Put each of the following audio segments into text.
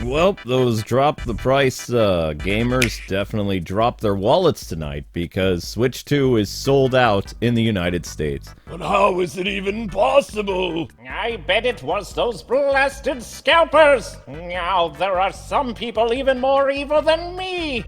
Well, those drop the price gamers definitely dropped their wallets tonight because Switch 2 is sold out in the United States. But how is it even possible? I bet it was those blasted scalpers. Now there are some people even more evil than me.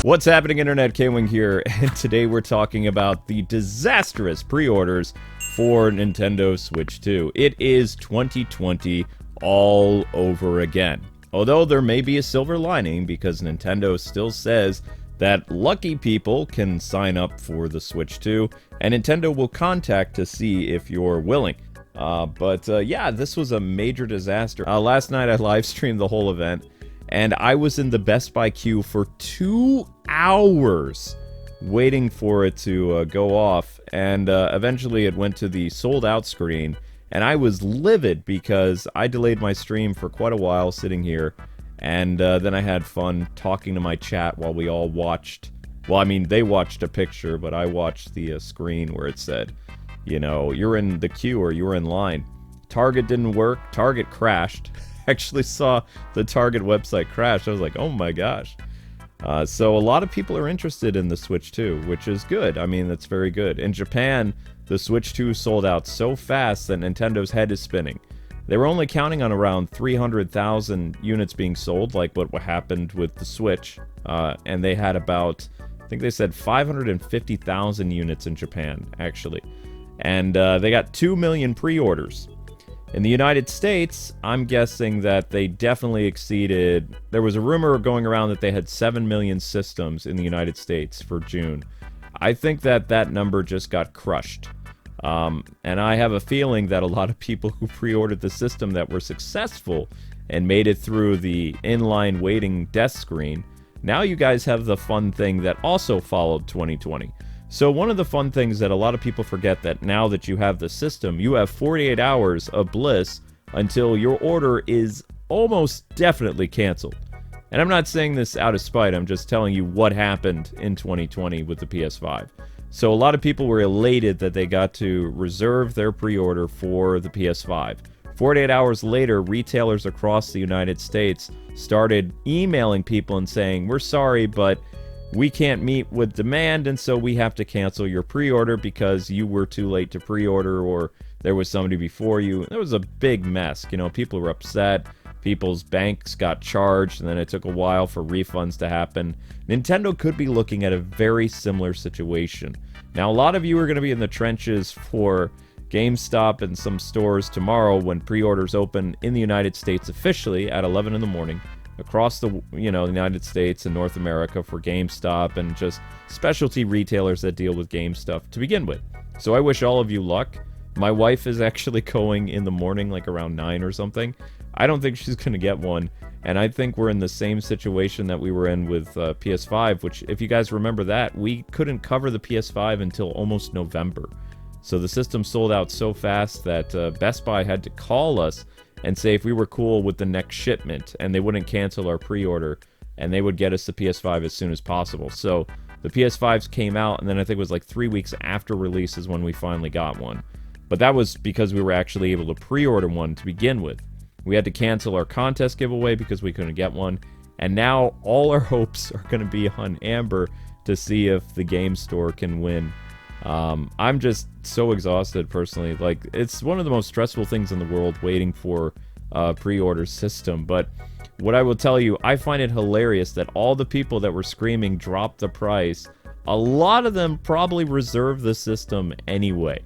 What's happening, Internet? Kwing here, and today we're talking about the disastrous pre-orders for Nintendo Switch 2. It is 2020 all over again. Although there may be a silver lining because Nintendo still says that lucky people can sign up for the Switch 2, and Nintendo will contact to see if you're willing. Yeah, this was a major disaster. Last night I live streamed the whole event, and I was in the Best Buy queue for 2 hours waiting for it to go off, and eventually it went to the sold out screen, and I was livid because I delayed my stream for quite a while sitting here, and then I had fun talking to my chat while we all watched. Well, I mean, they watched a picture, but I watched the screen where it said, you know, you're in the queue or you're in line. Target didn't work. Target crashed. Actually saw the Target website crash. I was like, oh my gosh. So a lot of people are interested in the Switch 2, which is good. I mean, that's very good. In Japan, the Switch 2 sold out so fast that Nintendo's head is spinning. They were only counting on around 300,000 units being sold, like what happened with the Switch. And they had about, I think they said 550,000 units in Japan, actually. And they got 2 million pre-orders. In the United States, I'm guessing that they definitely exceeded. There was a rumor going around that they had 7 million systems in the United States for June. I think that number just got crushed. And I have a feeling that a lot of people who pre-ordered the system that were successful and made it through the inline waiting death screen, now you guys have the fun thing that also followed 2020. So one of the fun things that a lot of people forget, that now that you have the system, you have 48 hours of bliss until your order is almost definitely canceled. And I'm not saying this out of spite, I'm just telling you what happened in 2020 with the PS5. So a lot of people were elated that they got to reserve their pre-order for the PS5. 48 hours later, retailers across the United States started emailing people and saying, we're sorry, but we can't meet with demand, and so we have to cancel your pre-order because you were too late to pre-order, or there was somebody before you. It was a big mess. You know, people were upset. People's banks got charged, and then it took a while for refunds to happen. Nintendo could be looking at a very similar situation. Now, a lot of you are going to be in the trenches for GameStop and some stores tomorrow when pre-orders open in the United States officially at 11 in the morning. Across the, you know, the United States and North America for GameStop and just specialty retailers that deal with game stuff to begin with. So I wish all of you luck. My wife is actually going in the morning, like around 9 or something. I don't think she's going to get one, and I think we're in the same situation that we were in with PS5, which, if you guys remember that, we couldn't cover the PS5 until almost November. So the system sold out so fast that Best Buy had to call us and say if we were cool with the next shipment, and they wouldn't cancel our pre-order, and they would get us the PS5 as soon as possible. So the PS5s came out, and then I think it was like 3 weeks after release is when we finally got one. But that was because we were actually able to pre-order one to begin with. We had to cancel our contest giveaway because we couldn't get one, and now all our hopes are going to be on Amber to see if the game store can win. I'm just so exhausted personally. Like, it's one of the most stressful things in the world, waiting for a pre-order system. But what I will tell you, I find it hilarious that all the people that were screaming drop the price, a lot of them probably reserved the system anyway.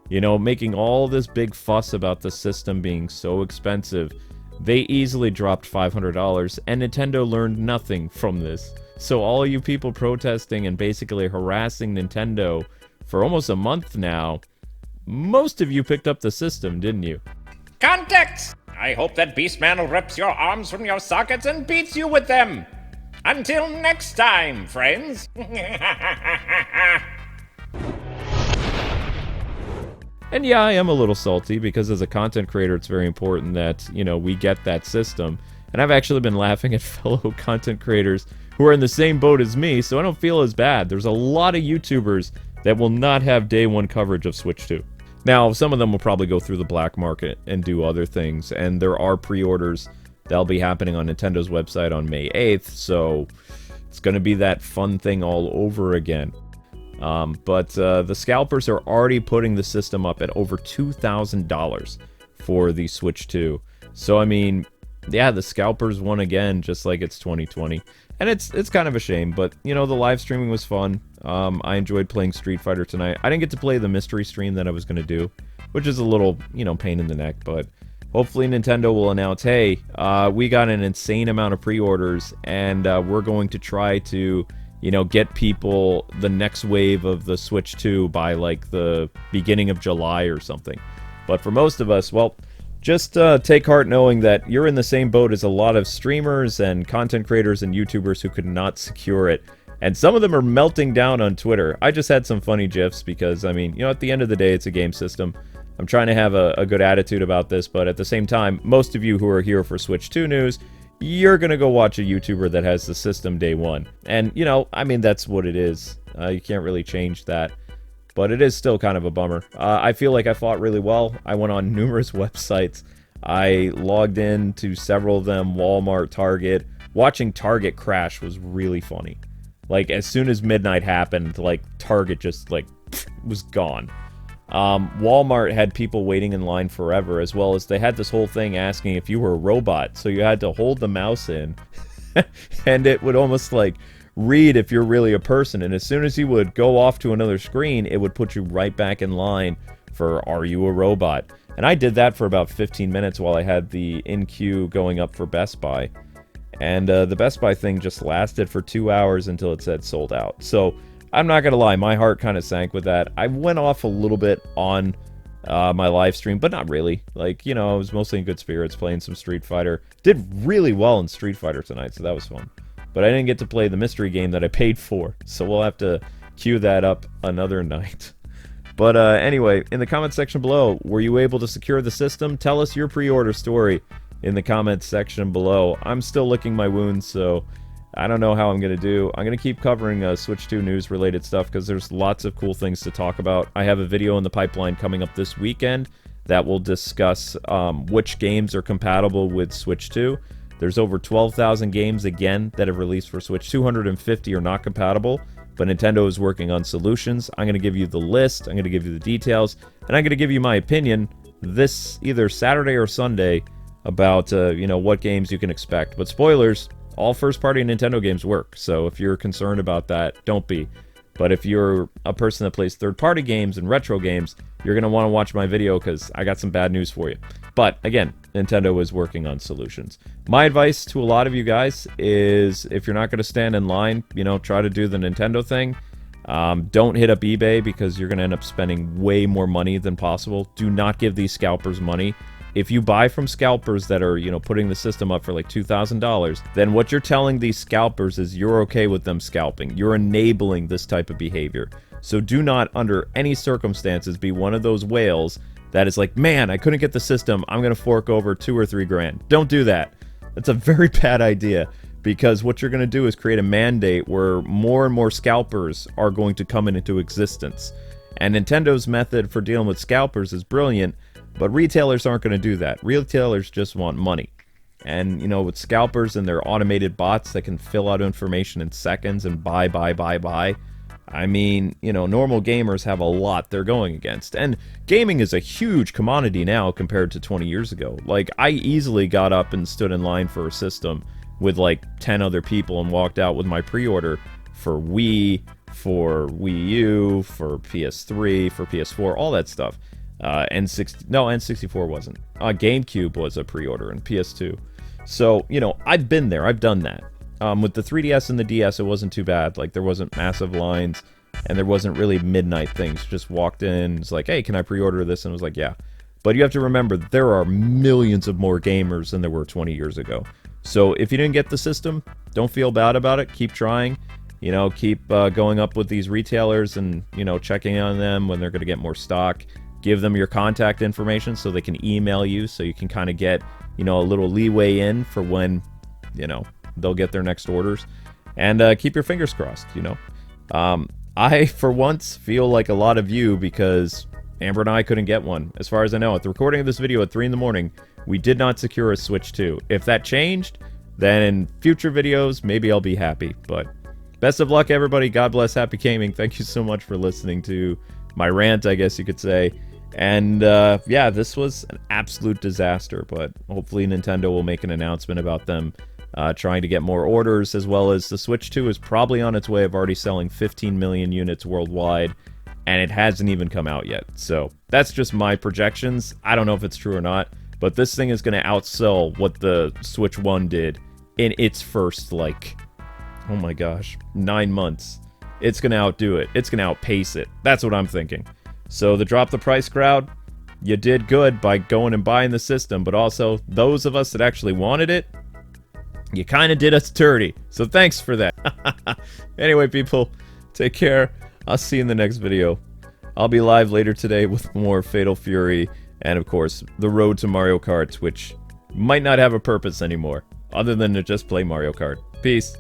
You know, making all this big fuss about the system being so expensive, they easily dropped $500, and Nintendo learned nothing from this. So all you people protesting and basically harassing Nintendo for almost a month now, most of you picked up the system, didn't you? Context! I hope that Beastman rips your arms from your sockets and beats you with them. Until next time, friends. And yeah, I am a little salty because as a content creator, it's very important that, you know, we get that system. And I've actually been laughing at fellow content creators who are in the same boat as me, so I don't feel as bad. There's a lot of YouTubers that will not have day one coverage of Switch 2. Now, some of them will probably go through the black market and do other things, and there are pre-orders that'll be happening on Nintendo's website on May 8th, so it's going to be that fun thing all over again. But the scalpers are already putting the system up at over $2,000 for the Switch 2. So, I mean, yeah, the scalpers won again, just like it's 2020. And it's kind of a shame, but, you know, the live streaming was fun. I enjoyed playing Street Fighter tonight. I didn't get to play the mystery stream that I was going to do, which is a little, you know, pain in the neck, but hopefully Nintendo will announce, hey, we got an insane amount of pre-orders, and we're going to try to, you know, get people the next wave of the Switch 2 by, like, the beginning of July or something. But for most of us, well, just take heart knowing that you're in the same boat as a lot of streamers and content creators and YouTubers who could not secure it. And some of them are melting down on Twitter. I just had some funny GIFs because, I mean, you know, at the end of the day, it's a game system. I'm trying to have a good attitude about this, but at the same time, most of you who are here for Switch 2 news, you're going to go watch a YouTuber that has the system day one. And, you know, I mean, that's what it is. You can't really change that. But it is still kind of a bummer. I feel like I fought really well. I went on numerous websites. I logged in to several of them, Walmart, Target. Watching Target crash was really funny. Like, as soon as midnight happened, like, Target just, like, was gone. Walmart had people waiting in line forever, as well as they had this whole thing asking if you were a robot. So you had to hold the mouse in, and it would almost, like, read if you're really a person, and as soon as you would go off to another screen, it would put you right back in line for are you a robot? And I did that for about 15 minutes while I had the in queue going up for Best Buy, and the Best Buy thing just lasted for 2 hours until it said sold out. So I'm not gonna lie, my heart kind of sank with that. I went off a little bit on my live stream, but not really. Like, you know, I was mostly in good spirits playing some Street Fighter. Did really well in Street Fighter tonight, so that was fun. But I didn't get to play the mystery game that I paid for, so we'll have to queue that up another night. But anyway, in the comments section below, were you able to secure the system? Tell us your pre-order story in the comments section below. I'm still licking my wounds, so I don't know how I'm going to do. I'm going to keep covering Switch 2 news-related stuff because there's lots of cool things to talk about. I have a video in the pipeline coming up this weekend that will discuss which games are compatible with Switch 2. There's over 12,000 games, again, that have released for Switch. 250 are not compatible, but Nintendo is working on solutions. I'm going to give you the list, I'm going to give you the details, and I'm going to give you my opinion this either Saturday or Sunday about, you know, what games you can expect. But spoilers, all first-party Nintendo games work, so if you're concerned about that, don't be. But if you're a person that plays third-party games and retro games, you're going to want to watch my video because I got some bad news for you. But, again, Nintendo is working on solutions. My advice to a lot of you guys is if you're not going to stand in line, you know, try to do the Nintendo thing. Don't hit up eBay because you're going to end up spending way more money than possible. Do not give these scalpers money. If you buy from scalpers that are, you know, putting the system up for like $2,000, then what you're telling these scalpers is you're okay with them scalping. You're enabling this type of behavior. So do not, under any circumstances, be one of those whales that is like, man, I couldn't get the system, I'm going to fork over $2 or $3 grand. Don't do that. That's a very bad idea, because what you're going to do is create a mandate where more and more scalpers are going to come into existence. And Nintendo's method for dealing with scalpers is brilliant, but retailers aren't going to do that. Retailers just want money. And, you know, with scalpers and their automated bots that can fill out information in seconds and buy, I mean, you know, normal gamers have a lot they're going against. And gaming is a huge commodity now compared to 20 years ago. Like, I easily got up and stood in line for a system with like 10 other people and walked out with my pre-order for Wii, for Wii U, for PS3, for PS4, all that stuff. N64 wasn't. GameCube was a pre-order, and PS2. So, you know, I've been there. I've done that. With the 3DS and the DS, it wasn't too bad. Like, there wasn't massive lines, and there wasn't really midnight things. Just walked in, it's like, hey, can I pre-order this? And it was like, yeah. But you have to remember, there are millions of more gamers than there were 20 years ago. So if you didn't get the system, don't feel bad about it. Keep trying. You know, keep going up with these retailers and, you know, checking on them when they're going to get more stock. Give them your contact information so they can email you, so you can kind of get you know, a little leeway in for when, you know, they'll get their next orders. And keep your fingers crossed, you know. I, for once, feel like a lot of you because Amber and I couldn't get one. As far as I know, at the recording of this video at 3 in the morning, we did not secure a Switch 2. If that changed, then in future videos, maybe I'll be happy. But best of luck, everybody. God bless. Happy gaming. Thank you so much for listening to my rant, I guess you could say. And yeah, this was an absolute disaster. But hopefully Nintendo will make an announcement about them trying to get more orders, as well as the Switch 2 is probably on its way of already selling 15 million units worldwide, and it hasn't even come out yet. So that's just my projections. I don't know if it's true or not, but this thing is going to outsell what the Switch 1 did in its first, like, oh my gosh, 9 months. It's going to outdo it. It's going to outpace it. That's what I'm thinking. So the drop the price crowd, you did good by going and buying the system, but also those of us that actually wanted it, you kind of did us dirty, so thanks for that. Anyway, people, take care. I'll see you in the next video. I'll be live later today with more Fatal Fury, and of course, the road to Mario Kart, which might not have a purpose anymore, other than to just play Mario Kart. Peace.